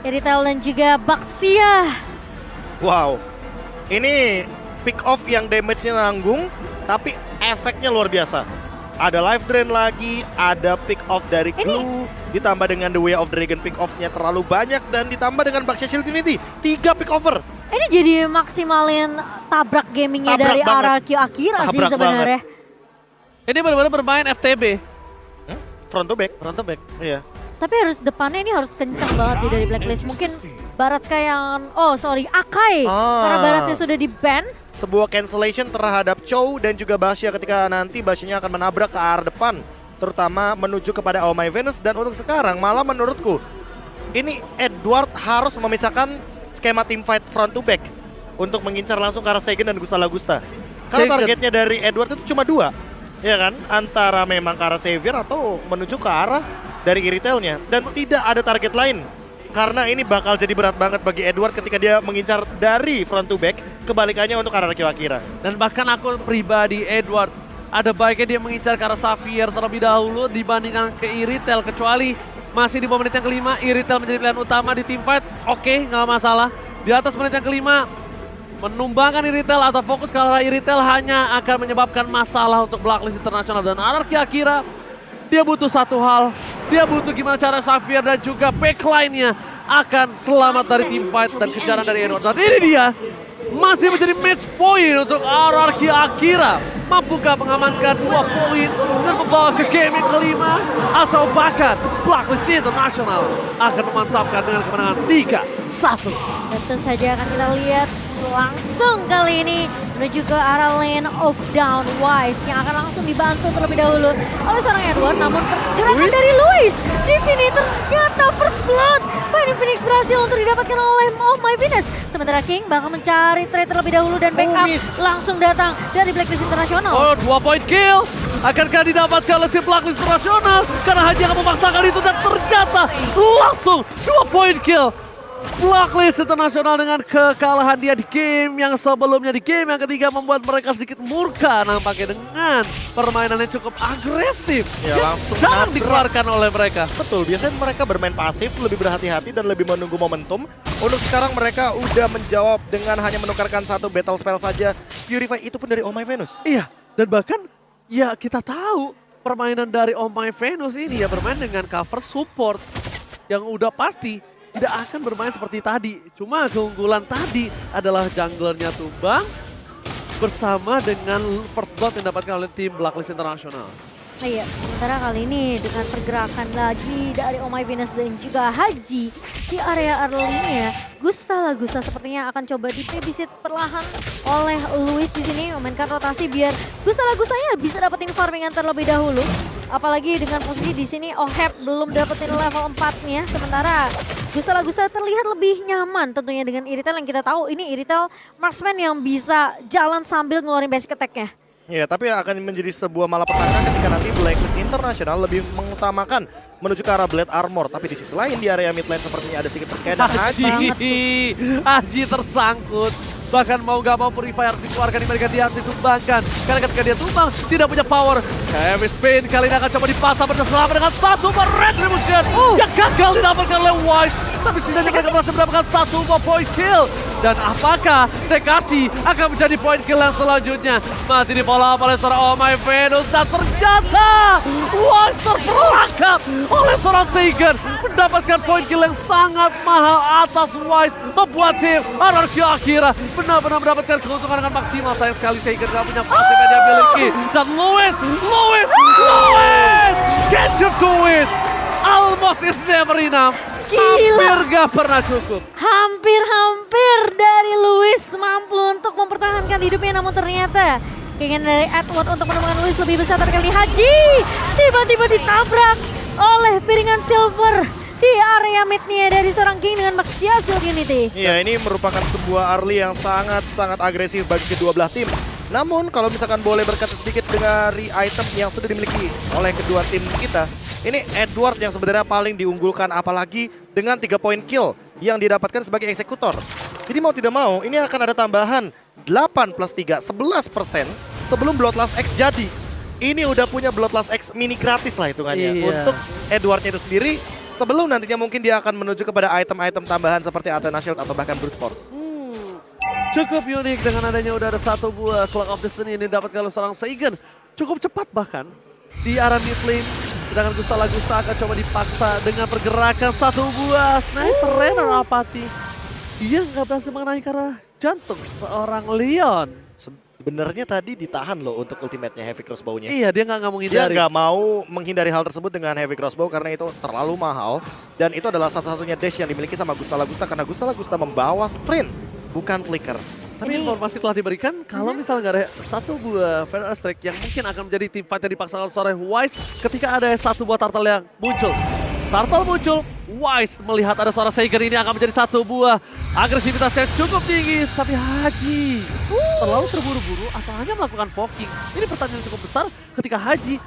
Iritel dan juga Baxia. Wow, ini pick off yang damage-nya nanggung, tapi efeknya luar biasa. Ada life drain lagi, ada pick off dari Clue, ditambah dengan The Way of Dragon pick off-nya terlalu banyak, dan ditambah dengan Baxia Shield Unity, 3 pick over. Ini jadi maksimalin tabrak gamingnya dari RRQ Akira sih sebenarnya. Ini benar-benar bermain FTB. Front to back. Front to back. Iya. Tapi harus depannya ini harus kencang banget sih dari Blacklist. Mungkin Baratska yang, Akai. Karena Baratska sudah di-ban. Sebuah cancellation terhadap Chow dan juga Baxia ketika nanti Baxia akan menabrak ke arah depan. Terutama menuju kepada Oh My Venus. Dan untuk sekarang malah menurutku ini Edward harus memisahkan skema team fight front to back untuk mengincar langsung ke arah Seigen dan Gusta Lagusta. Karena targetnya dari Edward itu cuma 2. Ya kan? Antara memang ke arah Xavier atau menuju ke arah dari Iritelnya. Dan tidak ada target lain. Karena ini bakal jadi berat banget bagi Edward ketika dia mengincar dari front to back. Kebalikannya untuk RRQ Akira. Dan bahkan aku pribadi Edward, ada baiknya dia mengincar ke arah Xavier terlebih dahulu dibandingkan ke Iritel. Kecuali masih di menit yang kelima, Iritel menjadi pilihan utama di team fight. Oke, nggak masalah. Di atas menit yang kelima, menumbangkan Iritel atau fokus ke arah Iritel hanya akan menyebabkan masalah untuk Blacklist International dan RRQ Akira. Dia butuh satu hal, dia butuh gimana cara Xavier dan juga backline-nya akan selamat dari team fight dan kejaran dari Edward. Dan ini dia, masih menjadi match point untuk RRQ Akira. Mampukah mengamankan 2 poin dan membawa ke game yang kelima? Atau bahkan Blacklist International akan memantapkan dengan kemenangan 3-1. Tentu saja akan kita lihat langsung kali ini menuju ke arah lane of down Wise yang akan langsung dibantu terlebih dahulu oleh seorang Edward. Namun pergerakan dari Luis di sini ternyata first blood. Fighting Phoenix berhasil untuk didapatkan oleh Oh My Venus. Sementara King bakal mencari trade terlebih dahulu dan backup langsung datang dari Blacklist International. Oh, 2 point kill. Akankah didapatkan oleh tim Blacklist International? Karena Haji akan memaksakan itu dan ternyata langsung 2 point kill. Blacklist International dengan kekalahan dia di game yang sebelumnya, di game yang ketiga membuat mereka sedikit murka nampaknya dengan permainan yang cukup agresif. Ya, langsung jarang dikeluarkan oleh mereka. Betul, biasanya mereka bermain pasif, lebih berhati-hati dan lebih menunggu momentum. Untuk sekarang mereka udah menjawab dengan hanya menukarkan 1 battle spell saja. Purify itu pun dari Oh My Venus. Iya, dan bahkan ya kita tahu permainan dari Oh My Venus ini ya bermain dengan cover support yang udah pasti tidak akan bermain seperti tadi. Cuma keunggulan tadi adalah junglernya tumbang bersama dengan first blood yang didapatkan oleh tim Blacklist International. Iya, sementara kali ini dengan pergerakan lagi dari Oh My Venus dan juga Haji di area early-nya, Gusta sepertinya akan coba dibabysit perlahan oleh Luis di sini, memainkan rotasi biar Gusta bisa dapetin farmingan terlebih dahulu. Apalagi dengan posisi di sini Oheb belum dapetin level 4-nya, sementara Gusta terlihat lebih nyaman tentunya dengan Iritel yang kita tahu ini Iritel marksman yang bisa jalan sambil ngeluarin basic attack-nya. Ya, tapi akan menjadi sebuah malapetaka ketika nanti Blacklist International lebih mengutamakan menuju ke arah Blade Armor. Tapi di sisi lain di area mid lane sepertinya ada sedikit terkait dan Haji tersangkut. Bahkan mau gak mau Purifier dikeluarkan di mereka, dia harus ditumbangkan. Karena ketika dia tumbang tidak punya power. Heavy Spin kali ini akan coba dipasang bersama dengan 1 Retribution yang gagal didapatkan oleh Wise. Tapi setidaknya mereka berhasil mendapatkan 1 point kill. Dan apakah Tekashi akan menjadi point kill yang selanjutnya? Masih di follow up oleh seorang Oh My Venus. Dan ternyata Wise terperangkap oleh seorang Seigen. Mendapatkan point kill yang sangat mahal atas Wise. Membuat tim RRQ Akira benar-benar mendapatkan keuntungan dengan maksimal. Sayang sekali Seigen gak punya pasif yang dia miliki. Dan Luis! Can't you do it? Almost is never enough. Hampir gak pernah cukup. Hampir dari Luis mampu untuk mempertahankan hidupnya, namun ternyata keinginan dari Edward untuk menemukan Luis lebih besar. Tapi kali ini Haji tiba-tiba ditabrak oleh piringan silver di area mid-nya dari seorang King dengan Baxia Shield Unity. Iya, ini merupakan sebuah early yang sangat agresif bagi kedua belah tim. Namun kalau misalkan boleh berkata sedikit dari item yang sudah dimiliki oleh kedua tim kita, ini Edward yang sebenarnya paling diunggulkan, apalagi dengan 3 point kill yang didapatkan sebagai eksekutor. Jadi mau tidak mau ini akan ada tambahan 8 plus 3, 11% sebelum Bloodlust X jadi. Ini udah punya Bloodlust X mini gratis lah hitungannya. Iya. Untuk Edwardnya itu sendiri Sebelum nantinya mungkin dia akan menuju kepada item-item tambahan seperti Athena Shield atau bahkan Brute Force. Cukup unik dengan adanya udah ada satu buah Clock of Destiny ini didapatkan oleh seorang Seigen. Cukup cepat bahkan di arah mid lane. Sedangkan Gusta akan coba dipaksa dengan pergerakan satu buah Sniper Rainer Apathy. Dia nggak berhasil mengenai ke arah jantung seorang Leon. Sebenarnya tadi ditahan loh untuk ultimate-nya Heavy Crossbow-nya. Iya, dia nggak Dia menghindari. nggak mau menghindari hal tersebut dengan Heavy Crossbow karena itu terlalu mahal. Dan itu adalah satu-satunya dash yang dimiliki sama Gusta karena Gusta membawa sprint, bukan flicker. Tapi informasi telah diberikan kalau misalnya nggak ada satu buah Feather Strike yang mungkin akan menjadi tim fight yang dipaksakan oleh Wise ketika ada satu buah turtle yang muncul. Turtle muncul, Wise melihat ada suara Seigen ini akan menjadi satu buah agresivitas yang cukup tinggi. Tapi Haji terlalu terburu-buru atau hanya melakukan poking? Ini pertanyaan cukup besar ketika Haji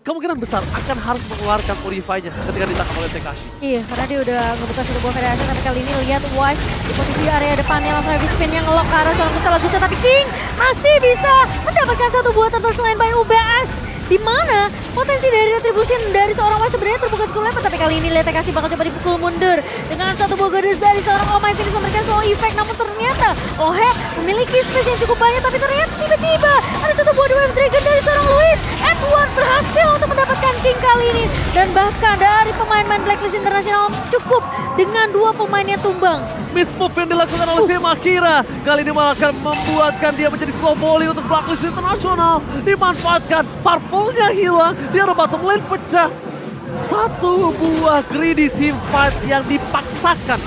kemungkinan besar akan harus mengeluarkan Purify-nya ketika ditangkap oleh Tekashi. Iya, karena dia udah ngebuka satu buah federasi, tapi kali ini lihat Wise di posisi area depannya langsung heavy spin yang ngelok ke arah seorang Gusta, tapi King masih bisa mendapatkan satu buah turtle selain by UBS. Di mana potensi dari retribution dari seorang Wise sebenarnya terbuka cukup lebar, tapi kali ini lihat Tekashi bakal coba dipukul mundur dengan satu buah goddess dari seorang Oh My Finish memberikan slow effect, namun ternyata Ohep memiliki space yang cukup banyak, tapi ternyata tiba-tiba ada satu buah Wave Dragon dari seorang Luis. Edward berhasil untuk mendapatkan King kali ini, dan bahkan dari pemain-pemain Blacklist Internasional cukup dengan dua pemain yang tumbang. Miss move yang dilakukan oleh tim Akira kali ini malah akan membuatkan dia menjadi slow volley untuk Blacklist Internasional. Dimanfaatkan, purple-nya hilang, dia ada bottom lane pecah. Satu buah greedy team fight yang dipaksakan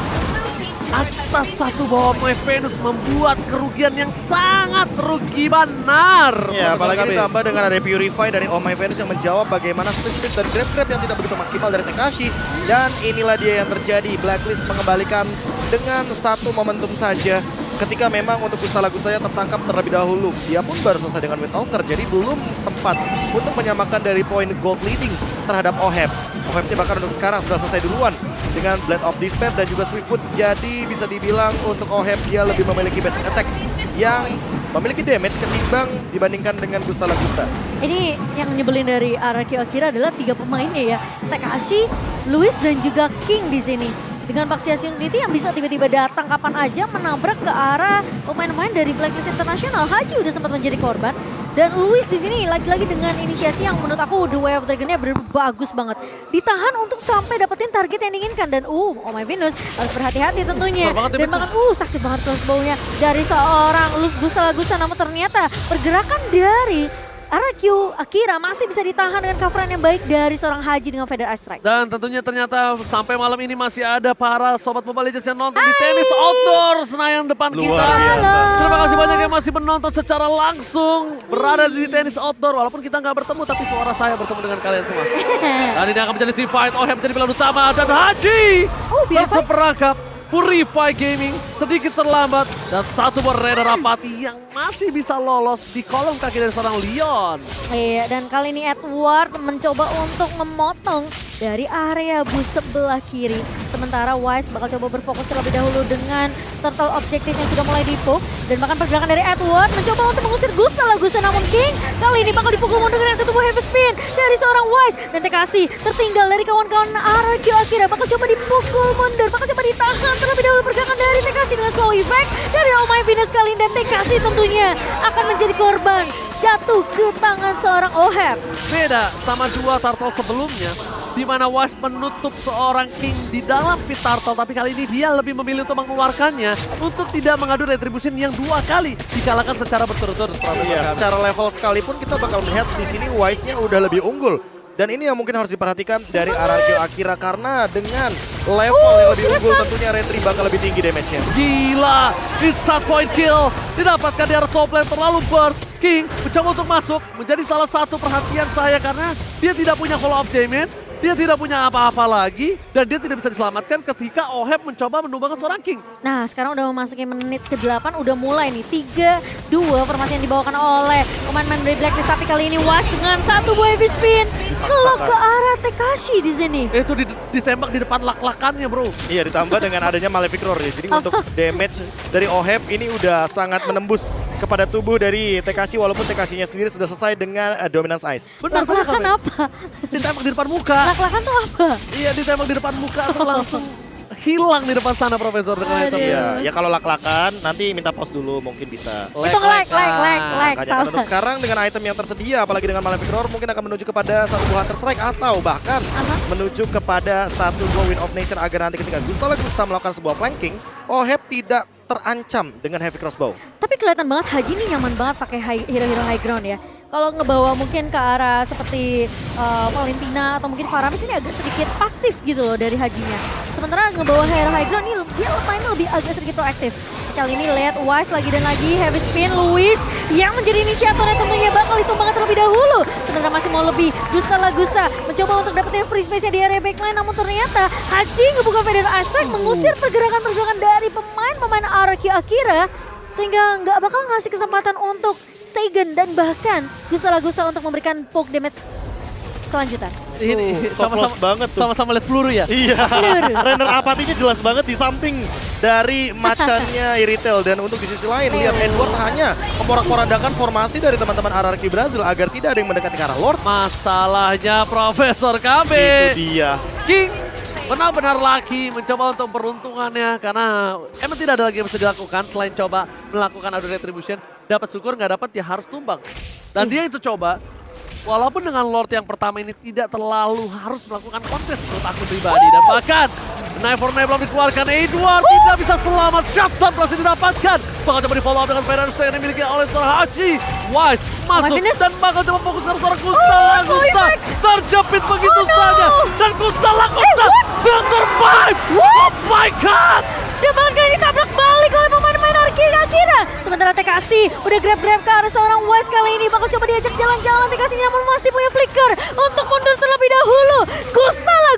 atas satu bawah My Venus membuat kerugian yang sangat rugi benar. Ya, apalagi ditambah dengan ada Purify dari Oh My Venus yang menjawab bagaimana split dan grab yang tidak begitu maksimal dari Tekashi. Dan inilah dia yang terjadi, Blacklist mengembalikan dengan satu momentum saja. Ketika memang untuk Gusta-Gustanya tertangkap terlebih dahulu. Dia pun baru selesai dengan Windtalker, jadi belum sempat untuk menyamakan dari poin gold leading terhadap Ohep. Ohep ini bahkan untuk sekarang sudah selesai duluan dengan Blade of Despair dan juga Swift Boots. Jadi bisa dibilang untuk Ohep dia lebih memiliki basic attack yang memiliki damage ketimbang dibandingkan dengan Gusta. Ini yang nyebelin dari RRQ Akira adalah tiga pemainnya ya, Tekashi, Luis dan juga King di sini. Dengan Paxias Unity yang bisa tiba-tiba datang kapan aja menabrak ke arah pemain-pemain dari Blacklist International. Haji udah sempat menjadi korban. Dan Luis di sini lagi-lagi dengan inisiasi yang menurut aku The Way of Dragon-nya bagus banget. Ditahan untuk sampai dapetin target yang diinginkan. Dan Oh My Venus harus berhati-hati tentunya. Dan bahkan sakit banget crossbow-nya dari seorang Gusta, namun ternyata pergerakan dari RRQ Akira masih bisa ditahan dengan coveran yang baik dari seorang Haji dengan Feather Ice Strike. Dan tentunya ternyata sampai malam ini masih ada para sobat Mobile Legends yang nonton di tenis outdoor Senayan depan Luar kita. biasa. Terima kasih banyak yang masih menonton secara langsung berada di tenis outdoor. Walaupun kita nggak bertemu, tapi suara saya bertemu dengan kalian semua. Dan ini akan menjadi team fight. Ohep menjadi pilihan utama dan Haji terperangkap. Purify Gaming sedikit terlambat dan satu buah Raider Apathy yang masih bisa lolos di kolom kaki dari seorang Leon. Iya, dan kali ini Edward mencoba untuk memotong dari area bus sebelah kiri. Sementara Wise bakal coba berfokus terlebih dahulu dengan turtle objektif yang sudah mulai dipuk. Dan bahkan pergerakan dari Edward mencoba untuk mengusir Gusta, namun King kali ini bakal dipukul mundur dengan satu buah heavy spin dari seorang Wise. Dan Tekashi tertinggal dari kawan-kawan RRQ Akira bakal coba dipukul mundur, bakal coba ditahan terlebih dahulu pergerakan dari Tekashi dengan slow effect dari Oh My Venus kali ini. Dan Tekashi tentunya akan menjadi korban jatuh ke tangan seorang Ohep. Beda sama dua turtle sebelumnya, di mana Wise menutup seorang King di dalam pit turtle, tapi kali ini dia lebih memilih untuk mengeluarkannya untuk tidak mengadu retribution yang dua kali dikalahkan secara berturut-turut. Iya, secara level sekalipun kita bakal melihat di sini Wise-nya udah lebih unggul. Dan ini yang mungkin harus diperhatikan dari RRQ Akira karena dengan level yang lebih unggul tentunya Retri bakal lebih tinggi damage-nya. Gila, it's start point kill didapatkan di arah top lane terlalu burst. King mencoba untuk masuk menjadi salah satu perhatian saya karena dia tidak punya follow up damage. Dia tidak punya apa-apa lagi dan dia tidak bisa diselamatkan ketika Ohep mencoba menumbangkan seorang King. Nah, sekarang udah memasuki menit ke-8, udah mulai nih 3-2 formasi yang dibawakan oleh pemain-pemain dari Blacklist. Tapi kali ini Wise dengan satu buah heavy spin kalau ke arah Tekashi di sini. Itu ditembak di depan lak-lakannya, bro. Iya, ditambah dengan adanya Malefic Roar ya. Jadi untuk damage dari Ohep ini udah sangat menembus kepada tubuh dari Tekashi walaupun Tekashinya sendiri sudah selesai dengan Dominance Ice. Benar Laklakan Kak. apa? Ditembak di depan muka. Laklakan tuh apa? Iya, ditembak di depan muka atau langsung hilang di depan sana Profesor dengan Aduh. item. Iya, ya kalau lak-lakan nanti minta pause dulu mungkin bisa. Itu like. Makanya kan Salah. untuk sekarang dengan item yang tersedia apalagi dengan Malefic Roar mungkin akan menuju kepada satu buah Hunter Strike atau bahkan menuju kepada satu buah Wind of Nature agar nanti ketika Gusta melakukan sebuah flanking, Oheb tidak terancam dengan Heavy Crossbow. Tapi kelihatan banget Haji ini nyaman banget pakai hero-hero high ground ya. Kalau ngebawa mungkin ke arah seperti Valentina atau mungkin Faramis ini agak sedikit pasif gitu loh dari Hajinya. Sementara ngebawa hero high ground ini dia mainnya lebih agak sedikit proaktif. Kali ini lihat Wise lagi dan lagi heavy spin Luis yang menjadi inisiatornya tentunya bakal ditumbangkan terlebih dahulu. Sementara masih mau lebih Gusta mencoba untuk dapetin free space-nya di area backline namun ternyata Haji ngebuka Feather Aspect mengusir pergerakan dari pemain RRQ Akira sehingga nggak bakal ngasih kesempatan untuk Seigen dan bahkan Gusta untuk memberikan poke damage kelanjutan. Ini So close banget tuh. Sama-sama lihat peluru ya. Iya, Renner apatinya jelas banget di samping dari macannya Iritel. Dan untuk di sisi lain, lihat Edward hanya memporak-porandakan formasi dari teman-teman RRQ Brazil agar tidak ada yang mendekati ke arah Lord. Masalahnya Profesor KB. Itu dia. King benar-benar laki mencoba untuk peruntungannya karena emang tidak ada lagi yang bisa dilakukan selain coba melakukan adu retribution. Dapat syukur nggak dapat ya harus tumbang. Dan dia itu coba. Walaupun dengan Lord yang pertama ini tidak terlalu harus melakukan kontes menurut aku pribadi. Dan bahkan Knife for Knife belum dikeluarkan. Edward tidak bisa selamat. Shutdown berhasil didapatkan. Bakal coba di follow up dengan Feather Aspect yang dimiliki oleh Haji. Wise masuk dan bakal coba fokus ke seorang Gusta. Terjepit begitu saja. Dan Gusta still survive. Oh my god. Dia bahkan kali ditabrak balik oleh pemain-pemain Akira. Sementara Tekashi udah grab-grab ke arah seorang Wise kali ini. Bakal coba diajak jalan-jalan Tekashi namun masih punya flicker untuk mundur terlebih dahulu.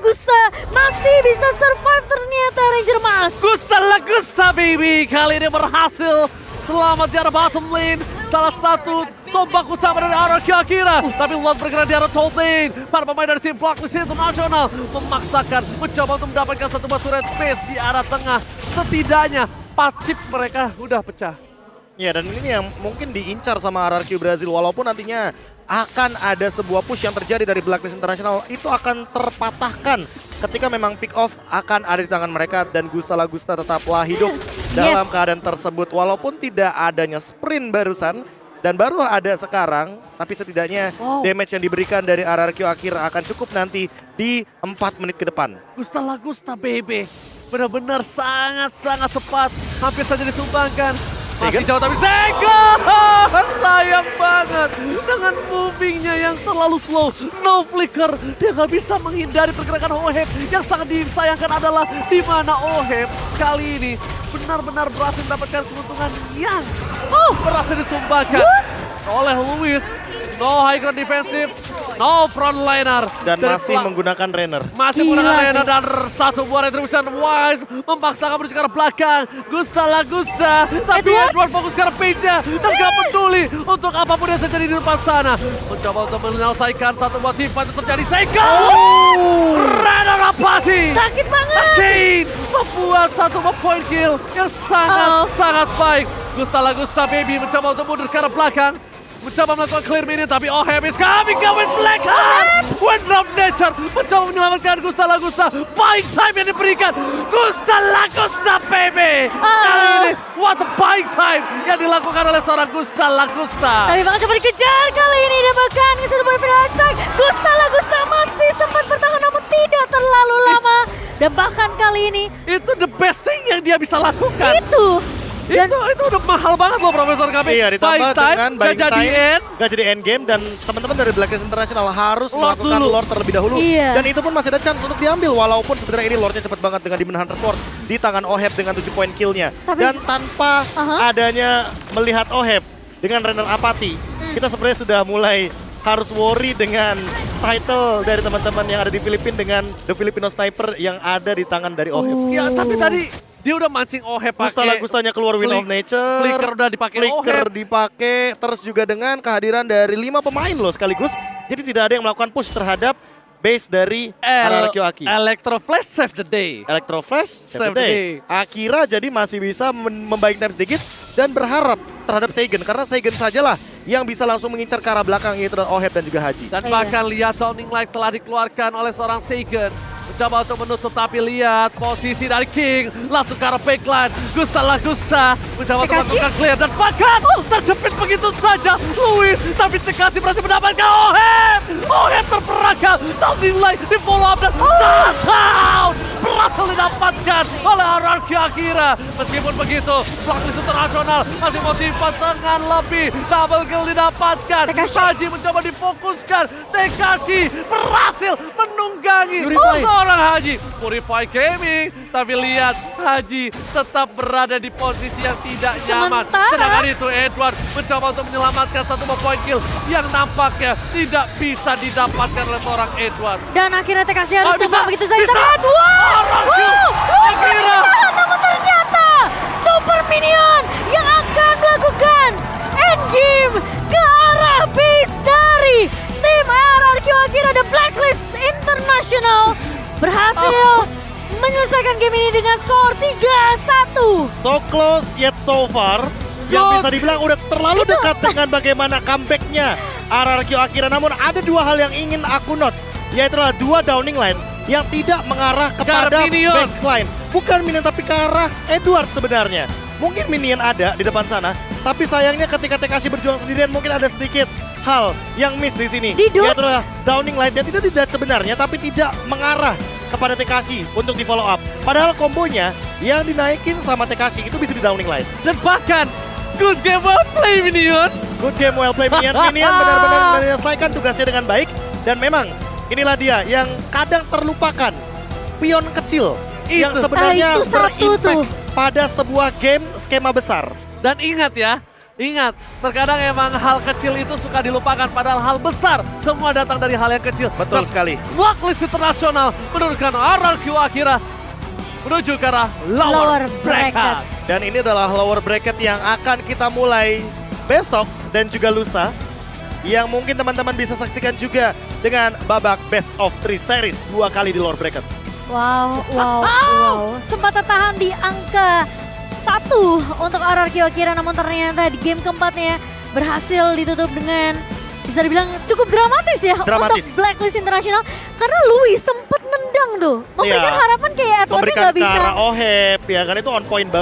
Gusta masih bisa survive ternyata Ranger Mas. Gusta baby. Kali ini berhasil selamat di arah bottom lane. Salah satu tombak utama dari RRQ Akira. Tapi Lord bergerak di arah top lane. Para pemain dari tim Blacklist International memaksakan mencoba untuk mendapatkan satu buah turret base di arah tengah. Setidaknya pasif mereka udah pecah. Ya, dan ini yang mungkin diincar sama RRQ Brazil walaupun nantinya akan ada sebuah push yang terjadi dari Blacklist International itu akan terpatahkan ketika memang pick off akan ada di tangan mereka dan Gusta tetaplah hidup dalam keadaan tersebut walaupun tidak adanya sprint barusan dan baru ada sekarang tapi setidaknya damage yang diberikan dari RRQ Akira akan cukup nanti di 4 menit ke depan. Gusta baby benar-benar sangat tepat hampir saja ditumbangkan. Masih jauh tapi Sega! Sayang banget dengan movingnya yang terlalu slow. No flicker. Dia nggak bisa menghindari pergerakan Oheb. Yang sangat disayangkan adalah di mana Oheb kali ini benar-benar berhasil mendapatkan keuntungan yang berhasil disumbangkan oleh Luis. No high ground defensive, no frontliner. Dan masih menggunakan Renner. Masih menggunakan Renner dan satu buah retribution. Wise memaksakan menuju ke arah belakang. Gusta. Tapi Edward fokus ke arah paint-nya. Dan gak peduli untuk apapun yang terjadi di depan sana. Mencoba untuk menyelesaikan satu buah teamfight yang terjadi. Sega! Renner apati! Sakit banget! Kane membuat satu point kill yang sangat baik. Gusta baby mencoba untuk mundur ke arah belakang. Mencoba melakukan clear minion tapi Oheb is coming with Black Heart. Wind of Nature mencoba menyelamatkan Gusta. Buying time yang diberikan Gusta baby. Kali ini what a buying time yang dilakukan oleh seorang Gusta. Tapi bakal coba dikejar kali ini dan bahkan kita sebuah hashtag Gusta masih sempat bertahan namun tidak terlalu lama. Dan bahkan kali ini itu the best thing yang dia bisa lakukan. Itu udah mahal banget loh Profesor KB. Iya, ditambah dengan buying time, gak jadi end game dan teman-teman dari Blacklist International harus melakukan Lord terlebih dahulu. Iya. Dan itu pun masih ada chance untuk diambil walaupun sebenarnya ini Lordnya cepat banget dengan Demon Hunter Sword di tangan Oheb dengan 7 poin killnya. Dan tanpa adanya melihat Oheb dengan Renner apati, kita sebenarnya sudah mulai harus worry dengan title dari teman-teman yang ada di Filipina dengan The Filipino Sniper yang ada di tangan dari Oheb. Ya tapi tadi dia udah mancing Oheb pakai Gustanya keluar Wind of Nature. Flicker udah dipakai Flicker dipakai. Terus juga dengan kehadiran dari 5 pemain loh sekaligus. Jadi tidak ada yang melakukan push terhadap base dari RRQ Aki. Electro Flash save the day. Electro Flash save the day. Akira jadi masih bisa membaik time sedikit. dan berharap terhadap Seigen. Karena Seigen sajalah yang bisa langsung mengincar ke arah belakang, yaitu Oheb dan juga Haji. Dan Iya. bahkan lihat Downing Light telah dikeluarkan oleh seorang Seigen. Mencoba untuk menutup, tapi lihat posisi dari King. Langsung ke arah backline. Gusta mencoba untuk Tekashi? melakukan clear. Dan bahkan terjepit begitu saja Luis. Tapi Tekashi berhasil mendapatkan Oheb. Oheb terperangkap. Downing Light di follow up dan touchdown. Berhasil didapatkan oleh Ararki Akira. Meskipun begitu, Blacklist Internasional masih motivasi dengan lebih. Double kill didapatkan. Tekashi. Haji mencoba difokuskan. Tekashi berhasil menunggangi Purify. seorang Haji. Purify Gaming. Tapi lihat Haji tetap berada di posisi yang tidak nyaman. Sementara- Sedangkan itu Edward mencoba untuk menyelamatkan satu point kill yang nampaknya tidak bisa didapatkan oleh seorang Edward. Dan akhirnya TKC harus Bisa, tumbang begitu saja. bisa. Tapi Edward! Ararki Luis Akira. berhasil tahan, namun ternyata Super Minion yang akan melakukan endgame ke arah base dari tim RRQ Akira The Blacklist International berhasil menyelesaikan game ini dengan skor 3-1. So close yet so far. Yang Yo. bisa dibilang udah terlalu dekat dengan bagaimana comebacknya RRQ Akira. Namun ada dua hal yang ingin aku notes, yaitu adalah dua Downing Line yang tidak mengarah kepada Minion. backline. Bukan Minion tapi ke arah Edward sebenarnya. Mungkin Minion ada di depan sana, tapi sayangnya ketika TKC berjuang sendirian mungkin ada sedikit hal yang miss di sini. Di dodge. Yaitu adalah Downing Line yang tidak sebenarnya tapi tidak mengarah kepada TKC untuk di follow up. Padahal kombonya yang dinaikin sama TKC itu bisa di Downing Line. Dan bahkan good game well play Minion. Good game, well play Minion. Minion benar-benar menyelesaikan tugasnya dengan baik. Dan memang inilah dia yang kadang terlupakan. Pion kecil yang Itu. sebenarnya Itu satu berimpact tuh. pada sebuah game skema besar. Dan ingat ya, ingat, terkadang emang hal kecil itu suka dilupakan, padahal hal besar semua datang dari hal yang kecil. Betul Dan sekali. Blacklist Internasional menurunkan RRQ Akira menuju ke arah lower Lower bracket. bracket. Dan ini adalah lower bracket yang akan kita mulai besok dan juga lusa. Yang mungkin teman-teman bisa saksikan juga dengan babak best of 3 series 2 kali di lower bracket. Wow. Sempat tertahan di angka 1 untuk RRQ Akira, namun ternyata di game keempatnya berhasil ditutup dengan bisa dibilang cukup dramatis ya Dramatis. untuk Blacklist International. Karena Louis sempat nendang tuh, memberikan Iya. harapan kayak Edward Memberikan nggak ke bisa. arah Oheb, ya kan itu on point banget.